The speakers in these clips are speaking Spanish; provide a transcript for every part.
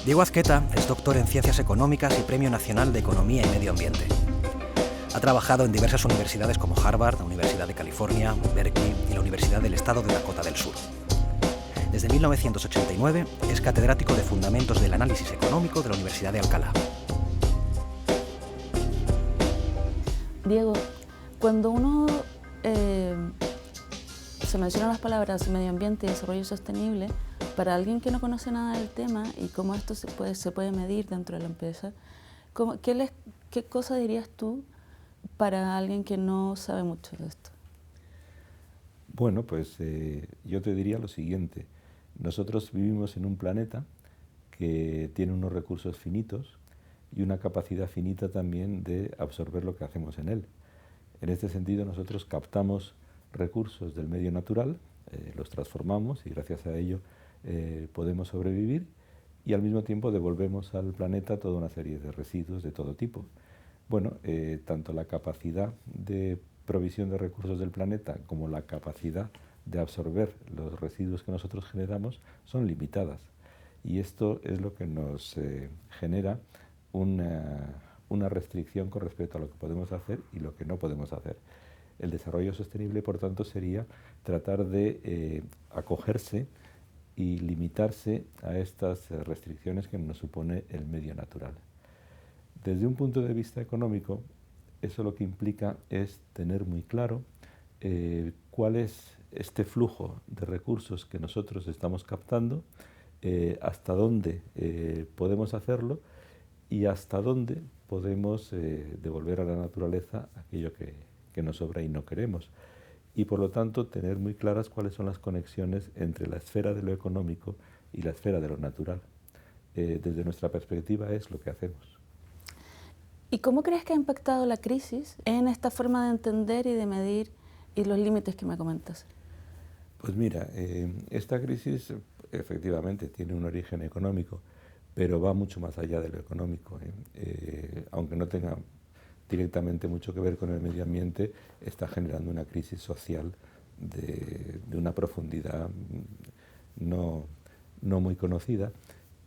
Diego Azqueta es doctor en Ciencias Económicas y Premio Nacional de Economía y Medio Ambiente. Ha trabajado en diversas universidades como Harvard, la Universidad de California, Berkeley y la Universidad del Estado de Dakota del Sur. Desde 1989 es catedrático de Fundamentos del Análisis Económico de la Universidad de Alcalá. Diego, cuando uno se mencionan las palabras medio ambiente y desarrollo sostenible, para alguien que no conoce nada del tema y cómo esto se puede medir dentro de la empresa, ¿qué cosa dirías tú para alguien que no sabe mucho de esto? Bueno, pues yo te diría lo siguiente. Nosotros vivimos en un planeta que tiene unos recursos finitos y una capacidad finita también de absorber lo que hacemos en él. En este sentido, nosotros captamos recursos del medio natural, los transformamos y gracias a ello podemos sobrevivir, y al mismo tiempo devolvemos al planeta toda una serie de residuos de todo tipo. Bueno, tanto la capacidad de provisión de recursos del planeta como la capacidad de absorber los residuos que nosotros generamos son limitadas. Y esto es lo que nos genera una restricción con respecto a lo que podemos hacer y lo que no podemos hacer. El desarrollo sostenible, por tanto, sería tratar de acogerse y limitarse a estas restricciones que nos supone el medio natural. Desde un punto de vista económico, eso lo que implica es tener muy claro cuál es este flujo de recursos que nosotros estamos captando, hasta dónde podemos hacerlo y hasta dónde podemos devolver a la naturaleza aquello que nos sobra y no queremos. Y por lo tanto tener muy claras cuáles son las conexiones entre la esfera de lo económico y la esfera de lo natural. Desde nuestra perspectiva es lo que hacemos. ¿Y cómo crees que ha impactado la crisis en esta forma de entender y de medir y los límites que me comentas? Pues mira, esta crisis efectivamente tiene un origen económico, pero va mucho más allá de lo económico. Aunque no tenga directamente mucho que ver con el medio ambiente, está generando una crisis social de una profundidad no muy conocida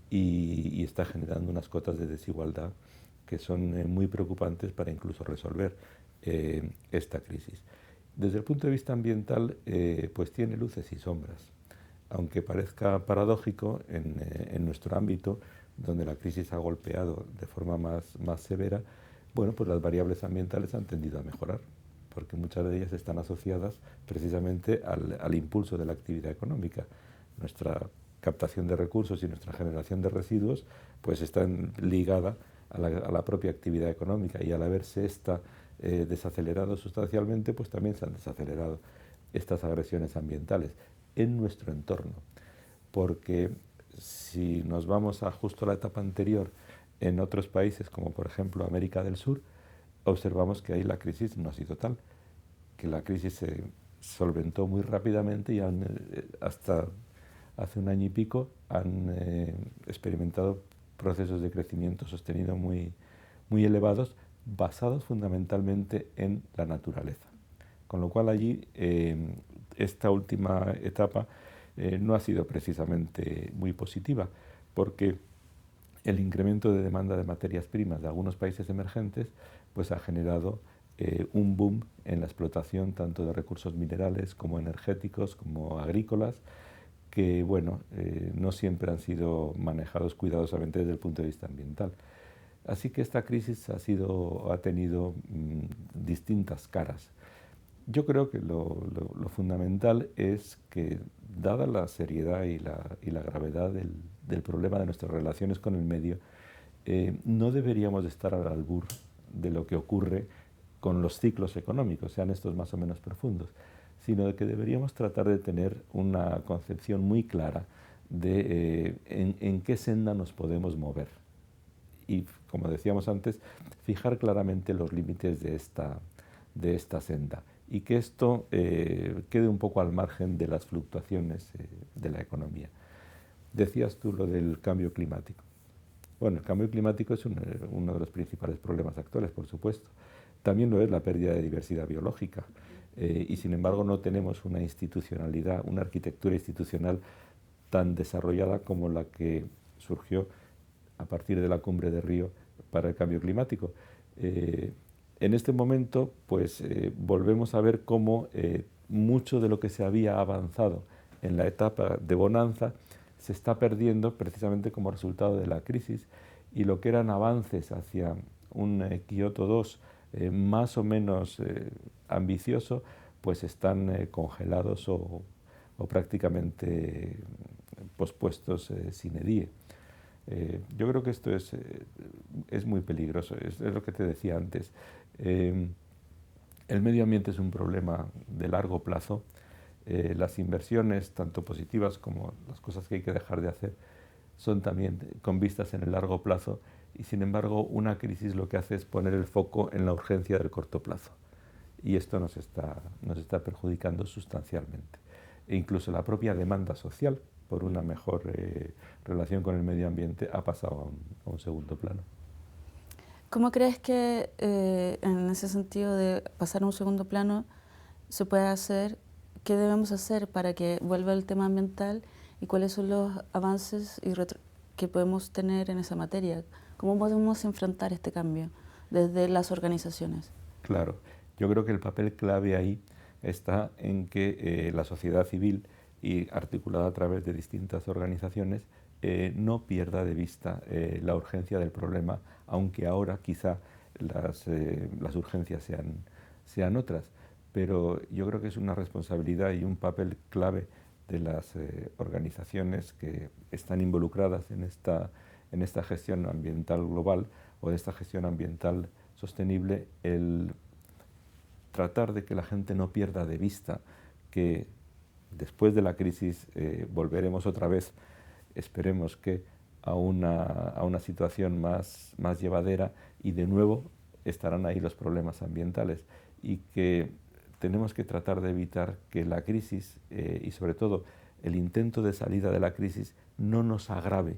y está generando unas cotas de desigualdad que son muy preocupantes para incluso resolver esta crisis. Desde el punto de vista ambiental, pues tiene luces y sombras. Aunque parezca paradójico, en nuestro ámbito, donde la crisis ha golpeado de forma más severa, bueno, pues las variables ambientales han tendido a mejorar, porque muchas de ellas están asociadas precisamente al impulso de la actividad económica. Nuestra captación de recursos y nuestra generación de residuos pues están ligadas a la propia actividad económica, y al haberse esta desacelerado sustancialmente, pues también se han desacelerado estas agresiones ambientales en nuestro entorno. Porque si nos vamos a justo la etapa anterior, en otros países, como por ejemplo América del Sur, observamos que ahí la crisis no ha sido tal, que la crisis se solventó muy rápidamente y hasta hace un año y pico han experimentado procesos de crecimiento sostenido muy elevados, basados fundamentalmente en la naturaleza. Con lo cual allí esta última etapa no ha sido precisamente muy positiva, porque el incremento de demanda de materias primas de algunos países emergentes pues ha generado un boom en la explotación tanto de recursos minerales como energéticos como agrícolas, que bueno, no siempre han sido manejados cuidadosamente desde el punto de vista ambiental. Así que esta crisis ha tenido distintas caras. Yo creo que lo fundamental es que, dada la seriedad y la gravedad del problema de nuestras relaciones con el medio, no deberíamos estar al albur de lo que ocurre con los ciclos económicos, sean estos más o menos profundos, sino de que deberíamos tratar de tener una concepción muy clara de en qué senda nos podemos mover. Y, como decíamos antes, fijar claramente los límites de esta senda, y que esto quede un poco al margen de las fluctuaciones de la economía. Decías tú lo del cambio climático. Bueno, el cambio climático es uno de los principales problemas actuales, por supuesto. También lo es la pérdida de diversidad biológica. Y sin embargo no tenemos una institucionalidad, una arquitectura institucional tan desarrollada como la que surgió a partir de la cumbre de Río para el cambio climático. En este momento, pues volvemos a ver cómo mucho de lo que se había avanzado en la etapa de bonanza se está perdiendo precisamente como resultado de la crisis, y lo que eran avances hacia un Kioto 2 más o menos ambicioso, pues están congelados o prácticamente pospuestos sine die. Yo creo que esto es muy peligroso, es lo que te decía antes. El medio ambiente es un problema de largo plazo. Las inversiones, tanto positivas como las cosas que hay que dejar de hacer, son también con vistas en el largo plazo, y sin embargo una crisis lo que hace es poner el foco en la urgencia del corto plazo, y esto nos está perjudicando sustancialmente. E incluso la propia demanda social por una mejor relación con el medio ambiente ha pasado a un segundo plano. ¿Cómo crees que en ese sentido de pasar a un segundo plano se puede hacer? ¿Qué debemos hacer para que vuelva el tema ambiental y cuáles son los avances que podemos tener en esa materia? ¿Cómo podemos enfrentar este cambio desde las organizaciones? Claro, yo creo que el papel clave ahí está en que la sociedad civil, y articulada a través de distintas organizaciones, no pierda de vista la urgencia del problema, aunque ahora quizá las urgencias sean otras. Pero yo creo que es una responsabilidad y un papel clave de las organizaciones que están involucradas en esta gestión ambiental global o de esta gestión ambiental sostenible, el tratar de que la gente no pierda de vista que después de la crisis volveremos otra vez, esperemos que a una situación más llevadera, y de nuevo estarán ahí los problemas ambientales, y que tenemos que tratar de evitar que la crisis y sobre todo el intento de salida de la crisis no nos agrave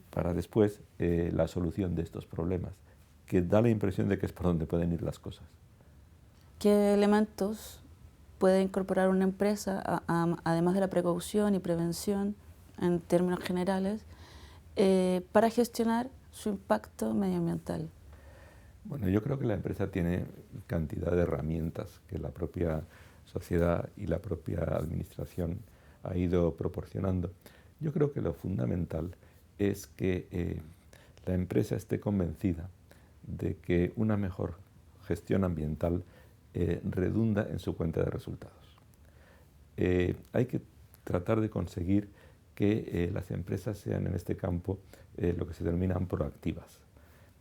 para después la solución de estos problemas, que da la impresión de que es por donde pueden ir las cosas. ¿Qué elementos puede incorporar una empresa, además de la precaución y prevención en términos generales, para gestionar su impacto medioambiental? Bueno, yo creo que la empresa tiene cantidad de herramientas que la propia sociedad y la propia administración ha ido proporcionando. Yo creo que lo fundamental es que la empresa esté convencida de que una mejor gestión ambiental redunda en su cuenta de resultados. Hay que tratar de conseguir que las empresas sean en este campo lo que se denominan proactivas.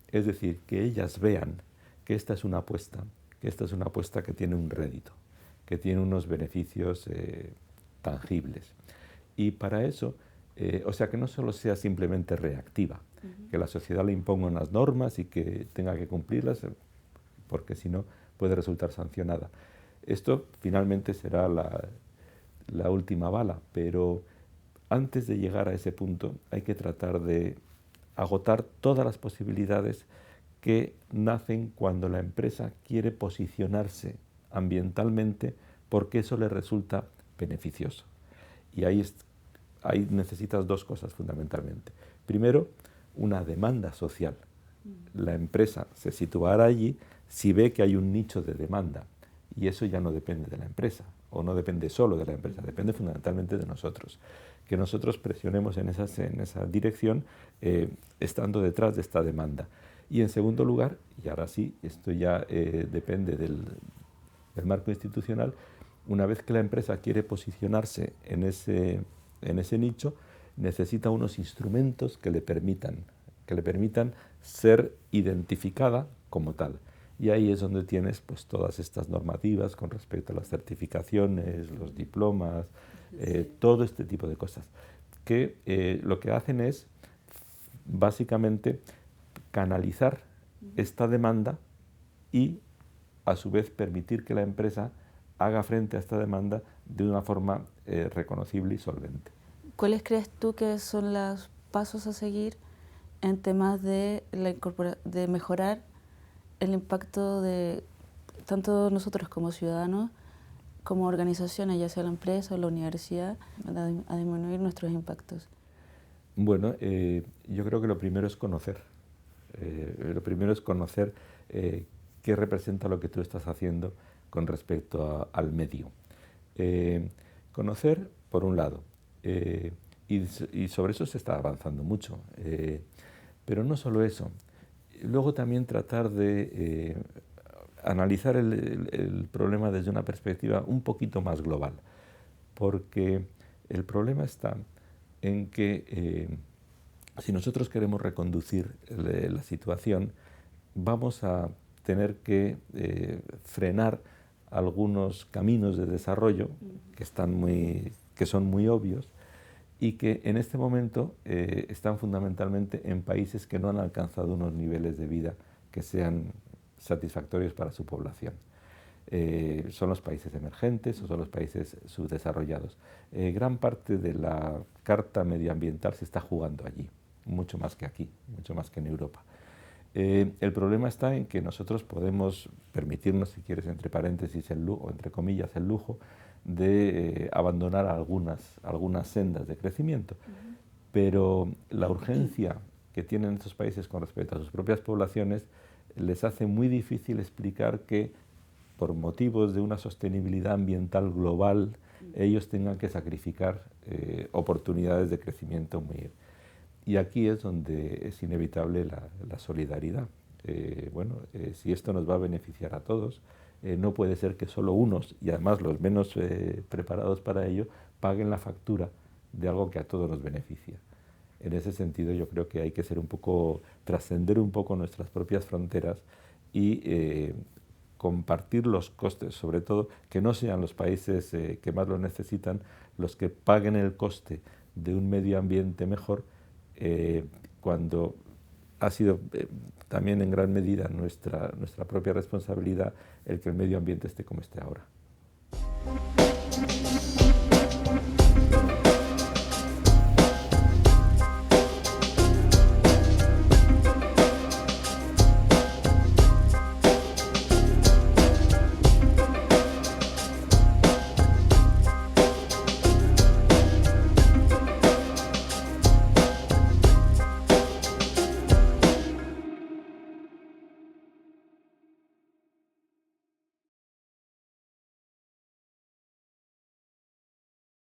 Es decir, que ellas vean que esta es una apuesta, que tiene un rédito, que tiene unos beneficios tangibles. Y para eso, o sea, que no solo sea simplemente reactiva, que la sociedad le imponga unas normas y que tenga que cumplirlas, porque si no puede resultar sancionada. Esto finalmente será la última bala, pero antes de llegar a ese punto hay que tratar de agotar todas las posibilidades que nacen cuando la empresa quiere posicionarse ambientalmente porque eso le resulta beneficioso. Y ahí necesitas dos cosas fundamentalmente. Primero, una demanda social. La empresa se situará allí si ve que hay un nicho de demanda, y eso ya no depende de la empresa, o no depende solo de la empresa, depende fundamentalmente de nosotros. Que nosotros presionemos en esa dirección estando detrás de esta demanda. Y en segundo lugar, y ahora sí, esto ya depende del marco institucional, una vez que la empresa quiere posicionarse en ese nicho, necesita unos instrumentos que le permitan ser identificada como tal. Y ahí es donde tienes pues todas estas normativas con respecto a las certificaciones, los diplomas, todo este tipo de cosas, que lo que hacen es básicamente canalizar esta demanda y a su vez permitir que la empresa haga frente a esta demanda de una forma reconocible y solvente. ¿Cuáles crees tú que son los pasos a seguir en temas de mejorar el impacto de tanto nosotros como ciudadanos, como organizaciones, ya sea la empresa o la universidad, a disminuir nuestros impactos? Bueno, yo creo que lo primero es conocer. Lo primero es conocer qué representa lo que tú estás haciendo con respecto al medio. Conocer, por un lado, y sobre eso se está avanzando mucho, pero no solo eso. Luego también tratar de analizar el problema desde una perspectiva un poquito más global, porque el problema está en que si nosotros queremos reconducir la situación, vamos a tener que frenar algunos caminos de desarrollo que son muy obvios y que en este momento están fundamentalmente en países que no han alcanzado unos niveles de vida que sean satisfactorios para su población. Son los países emergentes o son los países subdesarrollados. Gran parte de la carta medioambiental se está jugando allí, mucho más que aquí, mucho más que en Europa. El problema está en que nosotros podemos permitirnos, si quieres, entre paréntesis, o entre comillas, el lujo de abandonar algunas sendas de crecimiento. Pero la urgencia que tienen estos países con respecto a sus propias poblaciones les hace muy difícil explicar que por motivos de una sostenibilidad ambiental global ellos tengan que sacrificar oportunidades de crecimiento muy... Y aquí es donde es inevitable la solidaridad. Si esto nos va a beneficiar a todos, no puede ser que solo unos, y además los menos preparados para ello, paguen la factura de algo que a todos nos beneficia. En ese sentido yo creo que hay que ser trascender un poco nuestras propias fronteras y compartir los costes, sobre todo que no sean los países que más lo necesitan los que paguen el coste de un medio ambiente mejor, cuando ha sido también en gran medida nuestra propia responsabilidad el que el medio ambiente esté como esté ahora.